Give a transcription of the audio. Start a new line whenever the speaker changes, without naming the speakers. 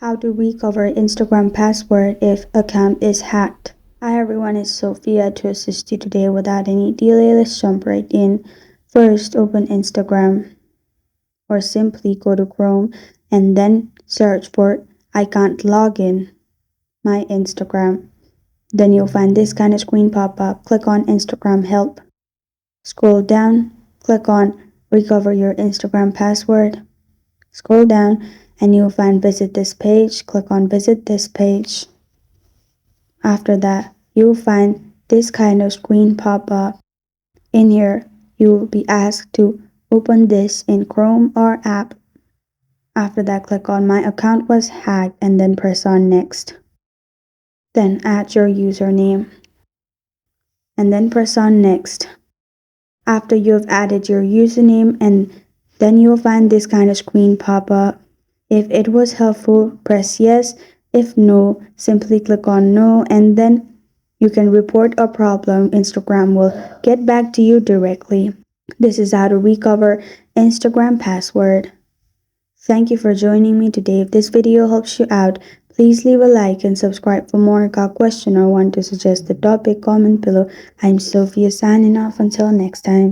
How to recover Instagram password if account is hacked. Hi everyone, it's Sophia to assist you today. Without any delay, let's jump right in. First, open Instagram or simply go to Chrome and then search for I can't log in my Instagram. Then you'll find this kind of screen pop up. Click on Instagram help. Scroll down, click on recover your Instagram password. Scroll down and you'll find visit this page. Click on visit this page. After that, you'll find this kind of screen pop up. In here, you will be asked to open this in Chrome or app. After that, click on my account was hacked and then press on next. Then add your username and then press on next. After you've added your username, and then you'll find this kind of screen pop up. If it was helpful, press yes. If no, simply click on no, and then you can report a problem. Instagram will get back to you directly. This is how to recover Instagram password. Thank you for joining me today. If this video helps you out, please leave a like and subscribe for more. Got a question or want to suggest the topic, comment below. I'm Sophia signing off until next time.